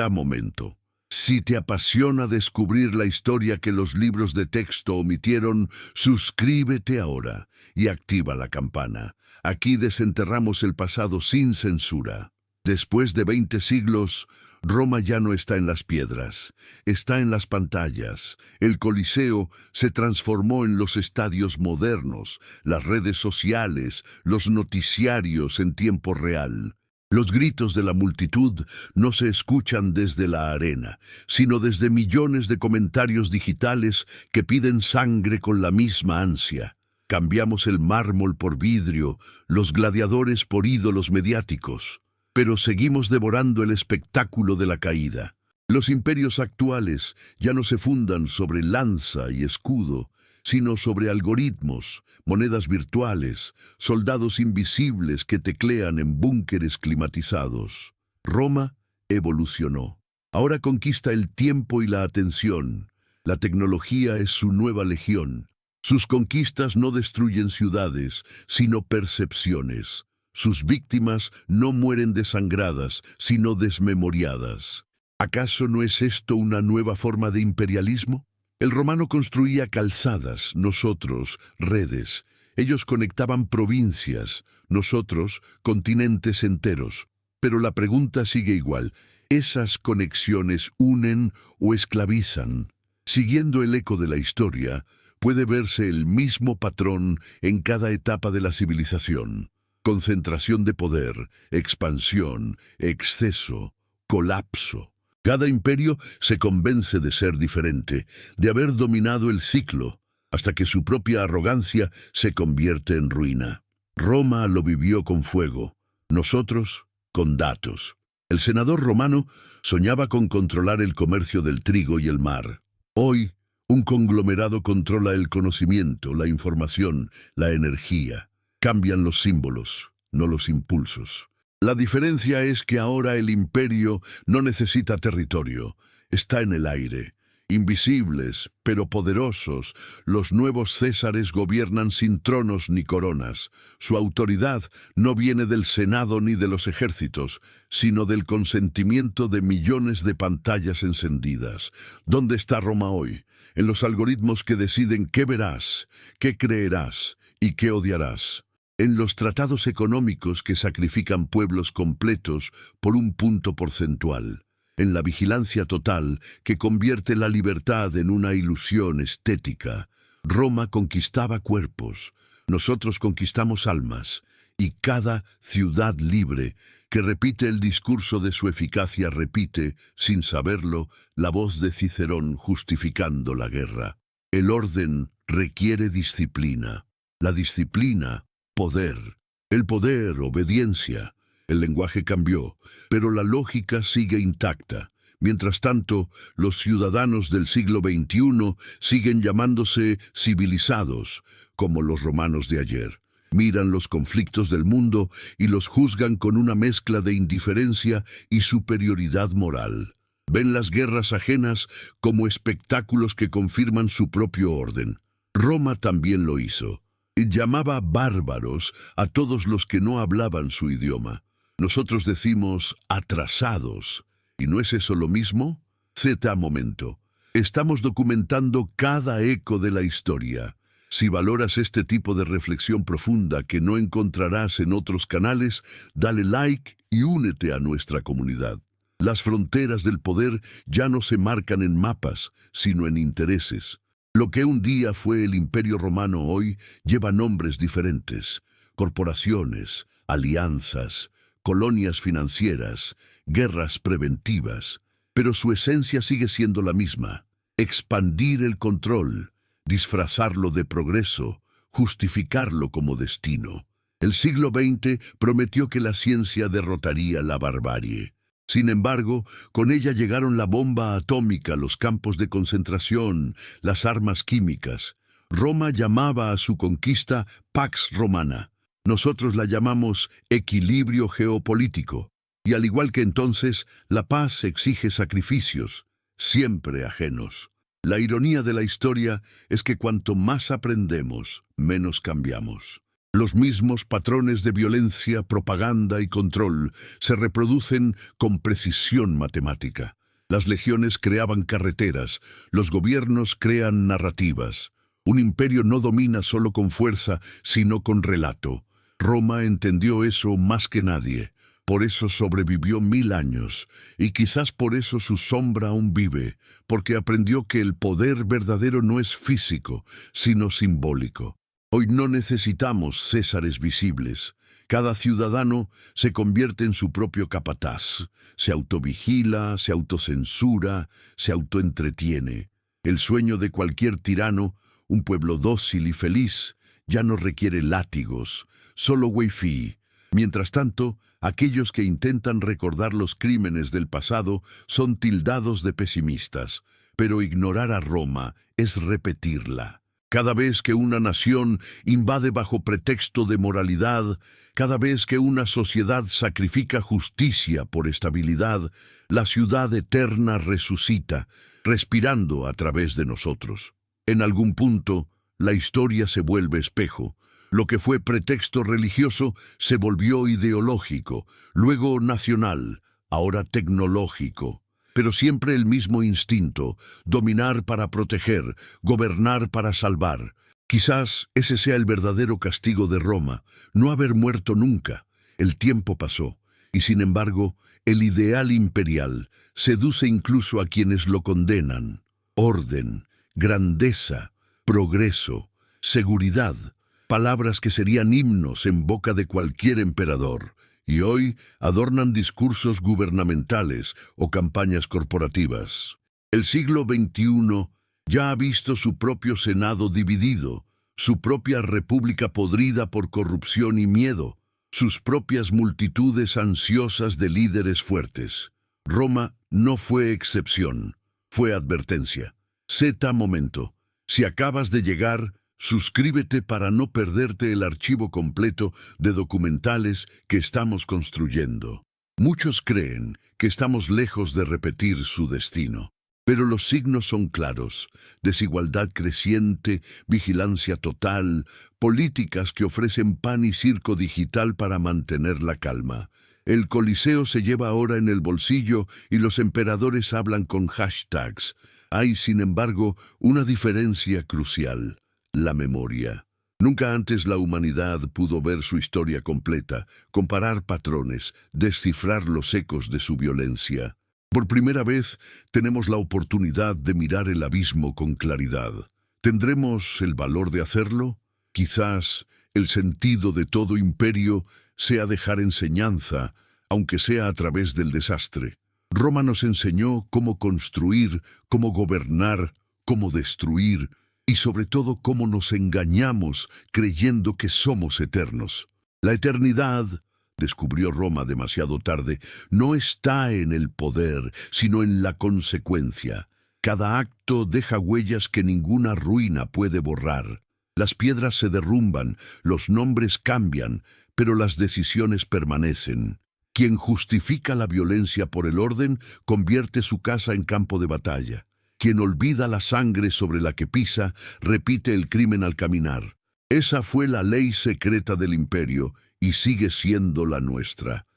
Momento. Si te apasiona descubrir la historia que los libros de texto omitieron, suscríbete ahora y activa la campana. Aquí desenterramos el pasado sin censura. Después de 20 siglos, Roma ya no está en las piedras, está en las pantallas. El Coliseo se transformó en los estadios modernos, las redes sociales, los noticiarios en tiempo real. Los gritos de la multitud no se escuchan desde la arena, sino desde millones de comentarios digitales que piden sangre con la misma ansia. Cambiamos el mármol por vidrio, los gladiadores por ídolos mediáticos, pero seguimos devorando el espectáculo de la caída. Los imperios actuales ya no se fundan sobre lanza y escudo, sino sobre algoritmos, monedas virtuales, soldados invisibles que teclean en búnkeres climatizados. Roma evolucionó. Ahora conquista el tiempo y la atención. La tecnología es su nueva legión. Sus conquistas no destruyen ciudades, sino percepciones. Sus víctimas no mueren desangradas, sino desmemoriadas. ¿Acaso no es esto una nueva forma de imperialismo? El romano construía calzadas, nosotros redes, Ellos conectaban provincias, nosotros continentes enteros. Pero la pregunta sigue igual. ¿Esas conexiones unen o esclavizan? Siguiendo el eco de la historia, puede verse el mismo patrón en cada etapa de la civilización. Concentración de poder, expansión, exceso, colapso. Cada imperio se convence de ser diferente, de haber dominado el ciclo, hasta que su propia arrogancia se convierte en ruina. Roma lo vivió con fuego, nosotros con datos. El senador romano soñaba con controlar el comercio del trigo y el mar. Hoy, un conglomerado controla el conocimiento, la información, la energía. Cambian los símbolos, no los impulsos. La diferencia es que ahora el imperio no necesita territorio, está en el aire. Invisibles, pero poderosos, los nuevos césares gobiernan sin tronos ni coronas. Su autoridad no viene del Senado ni de los ejércitos, sino del consentimiento de millones de pantallas encendidas. ¿Dónde está Roma hoy? En los algoritmos que deciden qué verás, qué creerás y qué odiarás. En los tratados económicos que sacrifican pueblos completos por un punto porcentual. En la vigilancia total que convierte la libertad en una ilusión estética. Roma conquistaba cuerpos, nosotros conquistamos almas, y cada ciudad libre que repite el discurso de su eficacia repite, sin saberlo, la voz de Cicerón justificando la guerra. El orden requiere disciplina, la disciplina, poder, el poder, obediencia. El lenguaje cambió, pero la lógica sigue intacta. Mientras tanto, los ciudadanos del siglo XXI siguen llamándose civilizados, como los romanos de ayer. Miran los conflictos del mundo y los juzgan con una mezcla de indiferencia y superioridad moral. Ven las guerras ajenas como espectáculos que confirman su propio orden. Roma también lo hizo. Y llamaba bárbaros a todos los que no hablaban su idioma. Nosotros decimos atrasados. ¿Y no es eso lo mismo? Momento. Estamos documentando cada eco de la historia. Si valoras este tipo de reflexión profunda que no encontrarás en otros canales, dale like y únete a nuestra comunidad. Las fronteras del poder ya no se marcan en mapas, sino en intereses. Lo que un día fue el Imperio Romano hoy lleva nombres diferentes. Corporaciones, alianzas, colonias financieras, guerras preventivas, pero su esencia sigue siendo la misma: expandir el control, disfrazarlo de progreso, justificarlo como destino. El siglo XX prometió que la ciencia derrotaría la barbarie. Sin embargo, con ella llegaron la bomba atómica, los campos de concentración, las armas químicas. Roma llamaba a su conquista Pax Romana. Nosotros la llamamos equilibrio geopolítico. Y al igual que entonces, la paz exige sacrificios, siempre ajenos. La ironía de la historia es que cuanto más aprendemos, menos cambiamos. Los mismos patrones de violencia, propaganda y control se reproducen con precisión matemática. Las legiones creaban carreteras, los gobiernos crean narrativas. Un imperio no domina solo con fuerza, sino con relato. Roma entendió eso más que nadie. Por eso sobrevivió 1000 años, y quizás por eso su sombra aún vive, porque aprendió que el poder verdadero no es físico, sino simbólico. Hoy no necesitamos césares visibles. Cada ciudadano se convierte en su propio capataz. Se autovigila, se autocensura, se autoentretiene. El sueño de cualquier tirano, un pueblo dócil y feliz, ya no requiere látigos, solo wifi. Mientras tanto, aquellos que intentan recordar los crímenes del pasado son tildados de pesimistas, pero ignorar a Roma es repetirla. Cada vez que una nación invade bajo pretexto de moralidad, cada vez que una sociedad sacrifica justicia por estabilidad, la ciudad eterna resucita, respirando a través de nosotros. En algún punto, la historia se vuelve espejo. Lo que fue pretexto religioso se volvió ideológico, luego nacional, ahora tecnológico. Pero siempre el mismo instinto: dominar para proteger, gobernar para salvar. Quizás ese sea el verdadero castigo de Roma, no haber muerto nunca. El tiempo pasó, y sin embargo, el ideal imperial seduce incluso a quienes lo condenan. Orden, grandeza, progreso, seguridad, palabras que serían himnos en boca de cualquier emperador, y hoy adornan discursos gubernamentales o campañas corporativas. El siglo XXI ya ha visto su propio Senado dividido, su propia república podrida por corrupción y miedo, sus propias multitudes ansiosas de líderes fuertes. Roma no fue excepción, fue advertencia. Momento. Si acabas de llegar, suscríbete para no perderte el archivo completo de documentales que estamos construyendo. Muchos creen que estamos lejos de repetir su destino. Pero los signos son claros: desigualdad creciente, vigilancia total, políticas que ofrecen pan y circo digital para mantener la calma. El Coliseo se lleva ahora en el bolsillo y los emperadores hablan con hashtags. Hay, sin embargo, una diferencia crucial: la memoria. Nunca antes la humanidad pudo ver su historia completa, comparar patrones, descifrar los ecos de su violencia. Por primera vez tenemos la oportunidad de mirar el abismo con claridad. ¿Tendremos el valor de hacerlo? Quizás el sentido de todo imperio sea dejar enseñanza, aunque sea a través del desastre. Roma nos enseñó cómo construir, cómo gobernar, cómo destruir y sobre todo cómo nos engañamos creyendo que somos eternos. La eternidad, descubrió Roma demasiado tarde, no está en el poder, sino en la consecuencia. Cada acto deja huellas que ninguna ruina puede borrar. Las piedras se derrumban, los nombres cambian, pero las decisiones permanecen. Quien justifica la violencia por el orden convierte su casa en campo de batalla. Quien olvida la sangre sobre la que pisa, repite el crimen al caminar. Esa fue la ley secreta del imperio y sigue siendo la nuestra.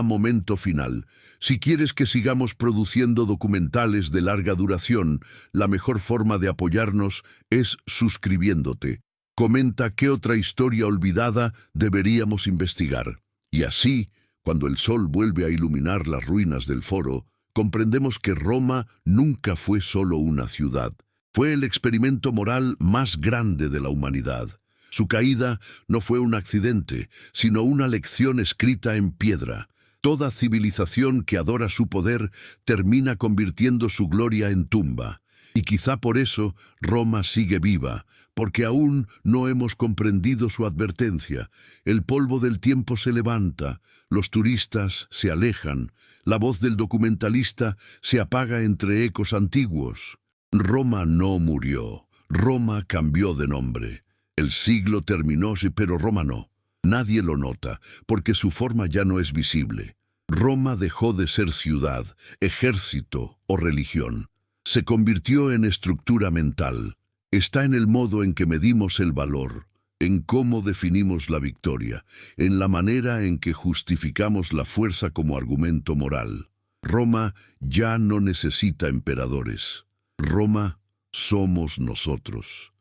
Momento final. Si quieres que sigamos produciendo documentales de larga duración, la mejor forma de apoyarnos es suscribiéndote. Comenta qué otra historia olvidada deberíamos investigar. Y así, cuando el sol vuelve a iluminar las ruinas del foro, comprendemos que Roma nunca fue solo una ciudad. Fue el experimento moral más grande de la humanidad. Su caída no fue un accidente, sino una lección escrita en piedra. Toda civilización que adora su poder termina convirtiendo su gloria en tumba. Y quizá por eso Roma sigue viva, porque aún no hemos comprendido su advertencia. El polvo del tiempo se levanta, los turistas se alejan, la voz del documentalista se apaga entre ecos antiguos. Roma no murió, Roma cambió de nombre. El siglo terminó, sí, pero Roma no. Nadie lo nota, porque su forma ya no es visible. Roma dejó de ser ciudad, ejército o religión. Se convirtió en estructura mental. Está en el modo en que medimos el valor, en cómo definimos la victoria, en la manera en que justificamos la fuerza como argumento moral. Roma ya no necesita emperadores. Roma somos nosotros.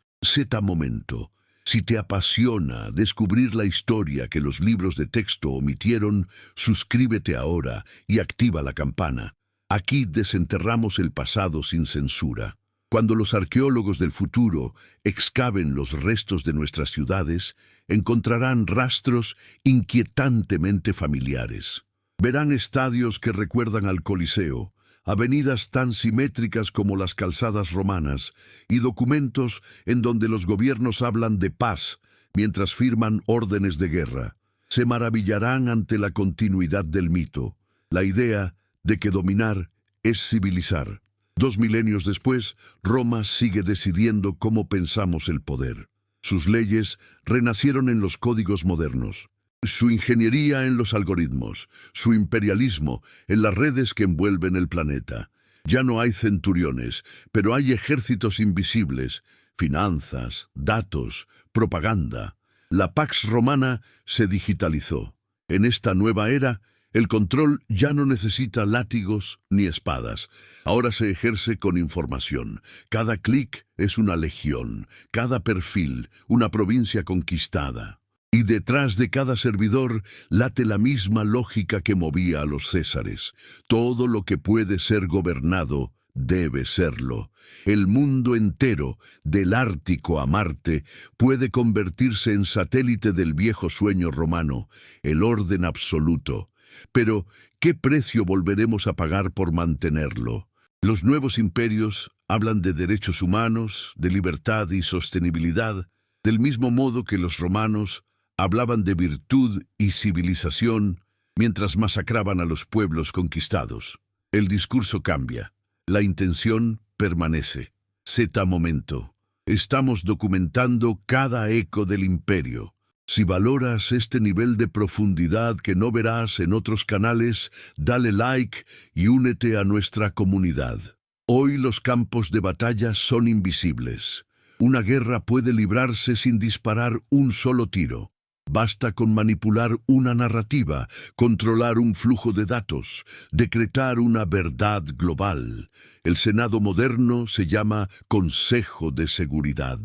Momento. Si te apasiona descubrir la historia que los libros de texto omitieron, suscríbete ahora y activa la campana. Aquí desenterramos el pasado sin censura. Cuando los arqueólogos del futuro excaven los restos de nuestras ciudades, encontrarán rastros inquietantemente familiares. Verán estadios que recuerdan al Coliseo, avenidas tan simétricas como las calzadas romanas y documentos en donde los gobiernos hablan de paz mientras firman órdenes de guerra. Se maravillarán ante la continuidad del mito, la idea de que dominar es civilizar. 2 milenios después, Roma sigue decidiendo cómo pensamos el poder. Sus leyes renacieron en los códigos modernos. Su ingeniería en los algoritmos, su imperialismo en las redes que envuelven el planeta. Ya no hay centuriones, pero hay ejércitos invisibles, finanzas, datos, propaganda. La Pax Romana se digitalizó. En esta nueva era, El control ya no necesita látigos ni espadas. Ahora se ejerce con información. Cada clic es una legión, cada perfil una provincia conquistada. Y detrás de cada servidor late la misma lógica que movía a los césares. Todo lo que puede ser gobernado debe serlo. El mundo entero, del Ártico a Marte, puede convertirse en satélite del viejo sueño romano, el orden absoluto. Pero, ¿qué precio volveremos a pagar por mantenerlo? Los nuevos imperios hablan de derechos humanos, de libertad y sostenibilidad, del mismo modo que los romanos hablaban de virtud y civilización mientras masacraban a los pueblos conquistados. El discurso cambia, la intención permanece. Momento. Estamos documentando cada eco del imperio. Si valoras este nivel de profundidad que no verás en otros canales, dale like y únete a nuestra comunidad. Hoy los campos de batalla son invisibles. Una guerra puede librarse sin disparar un solo tiro. Basta con manipular una narrativa, controlar un flujo de datos, decretar una verdad global. El Senado moderno se llama Consejo de Seguridad.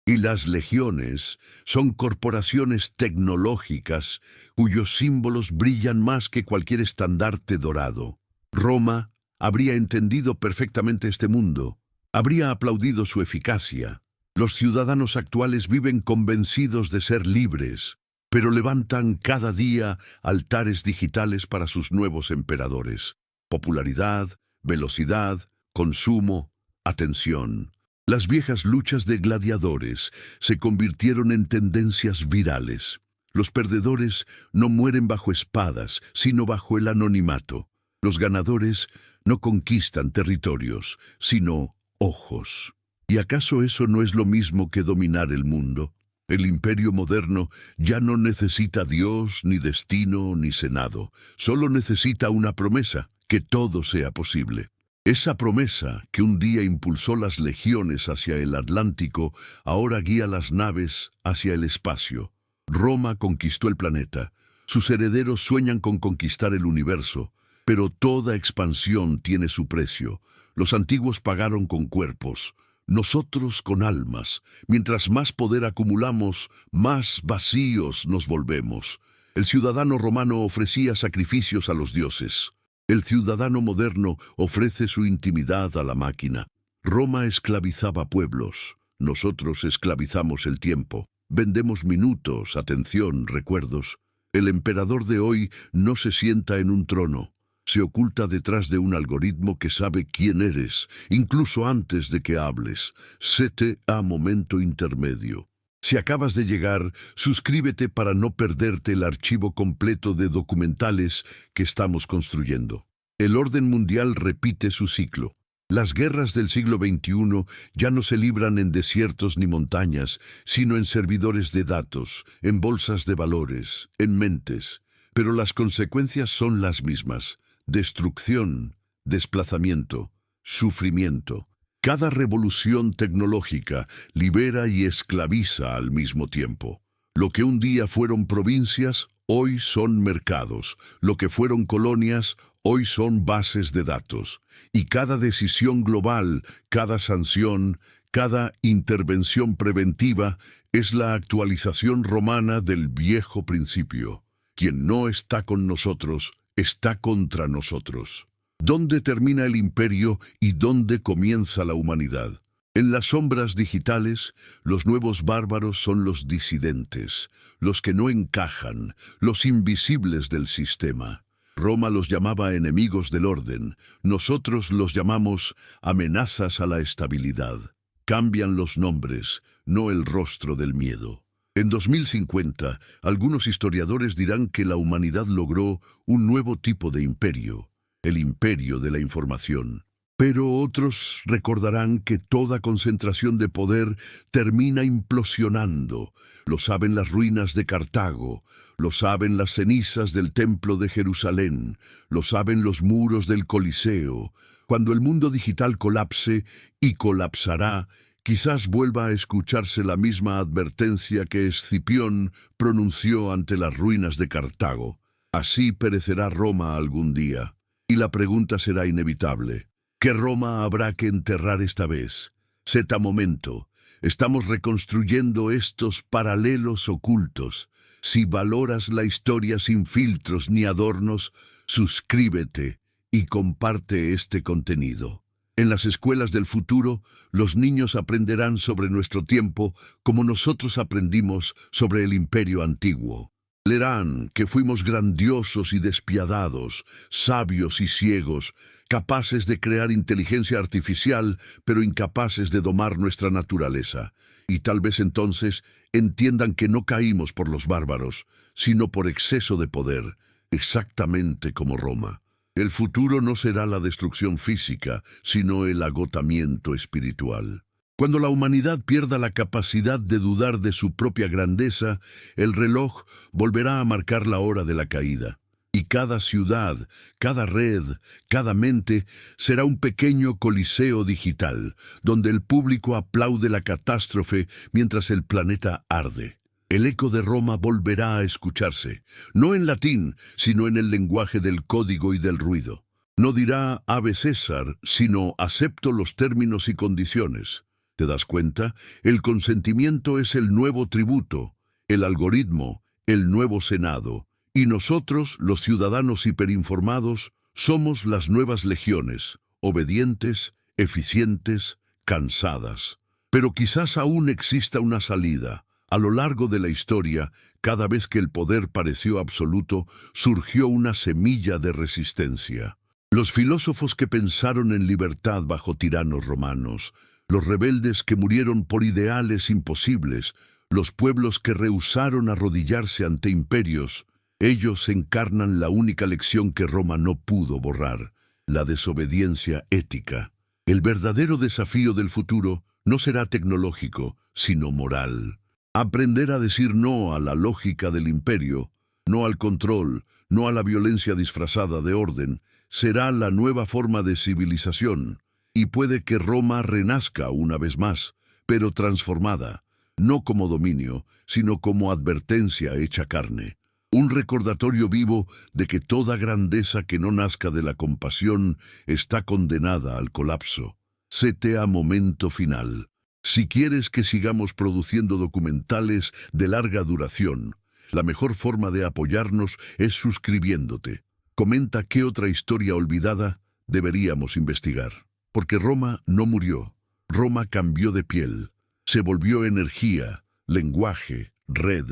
Y las legiones son corporaciones tecnológicas cuyos símbolos brillan más que cualquier estandarte dorado. Roma habría entendido perfectamente este mundo, habría aplaudido su eficacia. Los ciudadanos actuales viven convencidos de ser libres, pero levantan cada día altares digitales para sus nuevos emperadores. Popularidad, velocidad, consumo, atención. Las viejas luchas de gladiadores se convirtieron en tendencias virales. Los perdedores no mueren bajo espadas, sino bajo el anonimato. Los ganadores no conquistan territorios, sino ojos. ¿Y acaso eso no es lo mismo que dominar el mundo? El imperio moderno ya no necesita Dios, ni destino, ni senado. Solo necesita una promesa, que todo sea posible. Esa promesa que un día impulsó las legiones hacia el Atlántico, ahora guía las naves hacia el espacio. Roma conquistó el planeta. Sus herederos sueñan con conquistar el universo, pero toda expansión tiene su precio. Los antiguos pagaron con cuerpos, nosotros con almas. Mientras más poder acumulamos, más vacíos nos volvemos. El ciudadano romano ofrecía sacrificios a los dioses. El ciudadano moderno ofrece su intimidad a la máquina. Roma esclavizaba pueblos. Nosotros esclavizamos el tiempo. Vendemos minutos, atención, recuerdos. El emperador de hoy no se sienta en un trono. Se oculta detrás de un algoritmo que sabe quién eres, incluso antes de que hables. Sete a momento intermedio. Si acabas de llegar, suscríbete para no perderte el archivo completo de documentales que estamos construyendo. El orden mundial repite su ciclo. Las guerras del siglo XXI ya no se libran en desiertos ni montañas, sino en servidores de datos, en bolsas de valores, en mentes. Pero las consecuencias son las mismas: destrucción, desplazamiento, sufrimiento. Cada revolución tecnológica libera y esclaviza al mismo tiempo. Lo que un día fueron provincias, hoy son mercados. Lo que fueron colonias, hoy son bases de datos. Y cada decisión global, cada sanción, cada intervención preventiva es la actualización romana del viejo principio. Quien no está con nosotros, está contra nosotros. ¿Dónde termina el imperio y dónde comienza la humanidad? En las sombras digitales, los nuevos bárbaros son los disidentes, los que no encajan, los invisibles del sistema. Roma los llamaba enemigos del orden, nosotros los llamamos amenazas a la estabilidad. Cambian los nombres, no el rostro del miedo. En 2050, algunos historiadores dirán que la humanidad logró un nuevo tipo de imperio, el imperio de la información. Pero otros recordarán que toda concentración de poder termina implosionando. Lo saben las ruinas de Cartago, lo saben las cenizas del Templo de Jerusalén, lo saben los muros del Coliseo. Cuando el mundo digital colapse, y colapsará, quizás vuelva a escucharse la misma advertencia que Escipión pronunció ante las ruinas de Cartago. Así perecerá Roma algún día, y la pregunta será inevitable. ¿Qué Roma habrá que enterrar esta vez? Zeta momento. Estamos reconstruyendo estos paralelos ocultos. Si valoras la historia sin filtros ni adornos, suscríbete y comparte este contenido. En las escuelas del futuro, los niños aprenderán sobre nuestro tiempo como nosotros aprendimos sobre el imperio antiguo. Leerán que fuimos grandiosos y despiadados, sabios y ciegos, capaces de crear inteligencia artificial, pero incapaces de domar nuestra naturaleza. Y tal vez entonces entiendan que no caímos por los bárbaros, sino por exceso de poder, exactamente como Roma. El futuro no será la destrucción física, sino el agotamiento espiritual. Cuando la humanidad pierda la capacidad de dudar de su propia grandeza, el reloj volverá a marcar la hora de la caída. Y cada ciudad, cada red, cada mente será un pequeño coliseo digital, donde el público aplaude la catástrofe mientras el planeta arde. El eco de Roma volverá a escucharse, no en latín, sino en el lenguaje del código y del ruido. No dirá Ave César, sino acepto los términos y condiciones. ¿Te das cuenta? El consentimiento es el nuevo tributo, el algoritmo, el nuevo senado, y nosotros, los ciudadanos hiperinformados, somos las nuevas legiones, obedientes, eficientes, cansadas. Pero quizás aún exista una salida. A lo largo de la historia, cada vez que el poder pareció absoluto, surgió una semilla de resistencia. Los filósofos que pensaron en libertad bajo tiranos romanos, los rebeldes que murieron por ideales imposibles, los pueblos que rehusaron arrodillarse ante imperios, ellos encarnan la única lección que Roma no pudo borrar, la desobediencia ética. El verdadero desafío del futuro no será tecnológico, sino moral. Aprender a decir no a la lógica del imperio, no al control, no a la violencia disfrazada de orden, será la nueva forma de civilización. Y puede que Roma renazca una vez más, pero transformada, no como dominio, sino como advertencia hecha carne. Un recordatorio vivo de que toda grandeza que no nazca de la compasión está condenada al colapso. CTA momento final. Si quieres que sigamos produciendo documentales de larga duración, la mejor forma de apoyarnos es suscribiéndote. Comenta qué otra historia olvidada deberíamos investigar. Porque Roma no murió. Roma cambió de piel. Se volvió energía, lenguaje, red.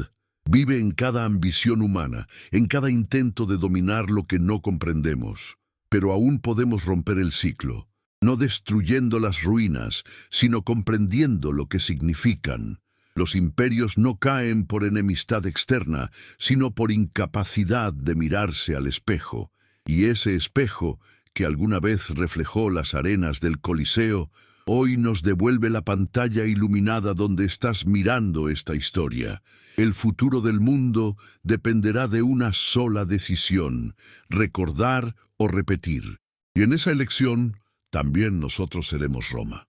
Vive en cada ambición humana, en cada intento de dominar lo que no comprendemos. Pero aún podemos romper el ciclo, no destruyendo las ruinas, sino comprendiendo lo que significan. Los imperios no caen por enemistad externa, sino por incapacidad de mirarse al espejo. Y ese espejo, que alguna vez reflejó las arenas del Coliseo, hoy nos devuelve la pantalla iluminada donde estás mirando esta historia. El futuro del mundo dependerá de una sola decisión, recordar o repetir. Y en esa elección, también nosotros seremos Roma.